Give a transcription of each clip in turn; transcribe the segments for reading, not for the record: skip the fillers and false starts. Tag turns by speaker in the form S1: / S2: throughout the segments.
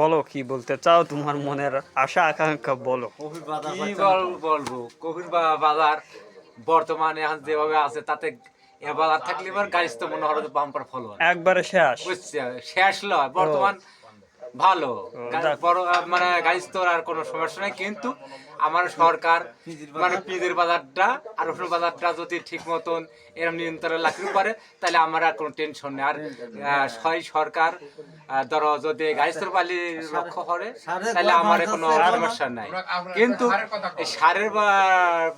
S1: বলো কি বলতে চাও, তোমার মনের আশা আকাঙ্ক্ষা বলো।
S2: কি বলবো কফির বাজার বর্তমানে এখন যেভাবে আছে তাতে এ বাজার থাকলে এবার গাড়ি তো মনে হয় বাম্পার ফলন
S1: একবারে শেষ।
S2: বুঝছে শেষ লয় বর্তমান ভালো
S1: যাক।
S2: বড় মানে গাড়ি তো আর কোনো সমস্যা নেই, কিন্তু আমার সরকার মানে পিঁজের বাজারটা আর রসুন বাজারটা যদি ঠিক মতন এরকম নিয়ন্ত্রণে রাখতে পারে তাহলে আমার আর কোনো টেনশন নেই। আর সরকার ধরো যদি গাড়িস্তর পালি লক্ষ্য করে তাহলে আমার কোনো সমস্যা নাই, কিন্তু এই সারের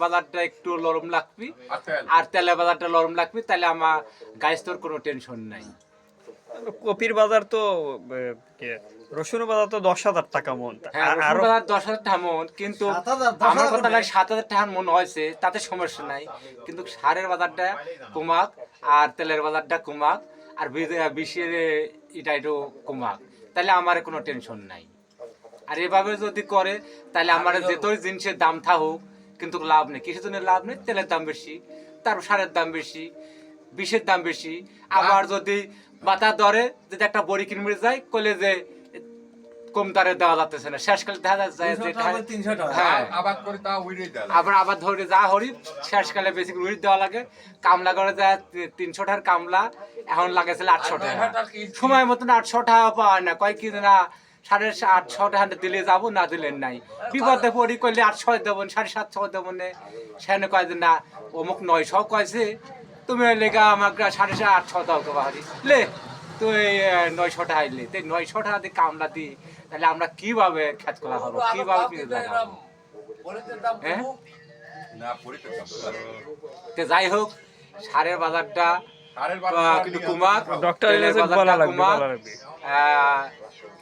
S2: বাজারটা একটু নরম লাগবে আর তেলের বাজারটা নরম লাগবে, তাহলে আমার গাড়িস্তর কোনো টেনশন নাই।
S1: কপির বাজার তো রসুন বাজার তো 10,000 টাকা মন।
S2: হ্যাঁ, রসুন বাজার 10,000 টাকা মন, কিন্তু আমার কথা লাগে 7,000 টাকা মন হয়েছে তাতে সমস্যা নাই, কিন্তু সারের বাজারটা কমাক আর তেলের বাজারটা কমাক আর বিষের এটা একটু কমাক, তাহলে আমার কোনো টেনশন নাই। আর এভাবে যদি করে তাহলে আমার যেতই জিনিসের দাম থাকুক কিন্তু লাভ নেই, কিসের জন্য লাভ নেই? তেলের দাম বেশি, তার সারের দাম বেশি, বিষের দাম বেশি। আবার যদি বাতা দরে যদি একটা বড়ি কিনবে যায় কলে যে কম দারে দেওয়া যাচ্ছে না, শেষকালে দেখা যায় যে হ্যাঁ আবার ধরে যা হরি শেষকালে বেশি উইট দেওয়া লাগে। কামলা করে যায় 300 টাকার কামলা এখন লাগেছে 800 টাকা, সময় মতন 800 টাকা পাওয়া না, কয় কি না 850 টাকা দিলে যাবো, না দিলেন নাই বিপদে পড়ি করলে 800 দেবেন 750 দেবেন, সেখানে কয় যে না অমুক 900 কয়েছে তুমি লেগা আমাকে 850 দাও তো বাড়ি লে তুই 900 টাকা আইলে 900 টাকা দিয়ে কামলা দিই, তাহলে আমরা কিভাবে খেত করা হবো, কিভাবে পিঁড়ে লাগাবো? হ্যাঁ, যাই হোক সারের বাজারটা কিন্তু কুমার তেলের বাজারটা কুমার,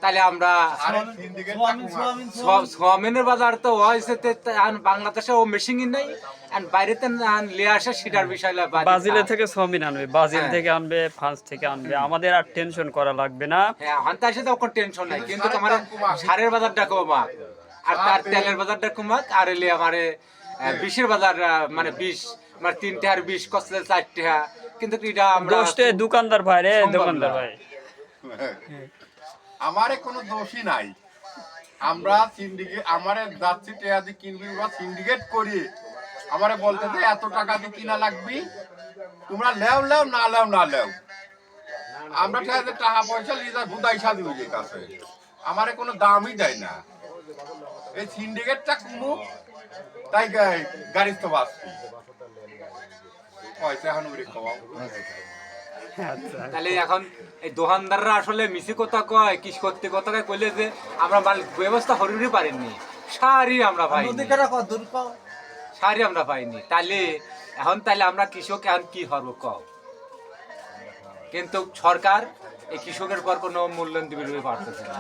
S2: তাহলে আমরা সোয়াবিনের বাজার তো হয়েছে বাংলাদেশে ও মেশিন নেই, বাইরেতে নিয়ে আসে সেটার বিষয়।
S1: ব্রাজিল থেকে সোয়াবিন আনবে, ব্রাজিল থেকে আনবে, ফ্রান্স থেকে আনবে, আমাদের আর টেনশন করা লাগবে না।
S2: হ্যাঁ, হান্তা আসে তো কোনো টেনশন নাই, কিন্তু আমার সারের বাজারটা কমাক আর তার তেলের বাজারটা কমাক আর এলে আমার বিষের বাজার মানে 20 মানে 3 টাকার 20 কষ্ট 4 টাকা, কিন্তু এটা আমরা
S1: দোকানদার ভাই রে, দোকানদার ভাই
S3: আমারে কোনো দোষই নাই। আমরা সিন্ডিকেট আমারে যাচ্ছি টাকা দিয়ে কিনবি বা সিন্ডিকেট করি আমারে বলতে যে এত টাকা দিয়ে কিনা লাগবি, তোমরা লেও লেও না লেও না লেও, আমরা টাকা পয়সা লিয়ে যাই বুদাই সাদি হয়ে কাছে, আমারে কোনো দামই দেয় না। এই সিন্ডিকেটটা কুমু তাই গাড়ি তো বাঁচবি পয়সা এখন উড়ে খাওয়াও।
S2: তাহলে এখন এই দোকানদাররা আসলে মিছি কথা কয় কি সত্যি কথা কইলে যে আমরা মাল ব্যবস্থা হরিনি পারিনি, সারি আমরা পাইনি, সারি আমরা পাইনি, তাহলে এখন তাহলে আমরা কৃষক এখন কি হবো কও? কিন্তু সরকার এই কৃষকের পর কোনো মূল্যায়ন দিবে পারতেছে না।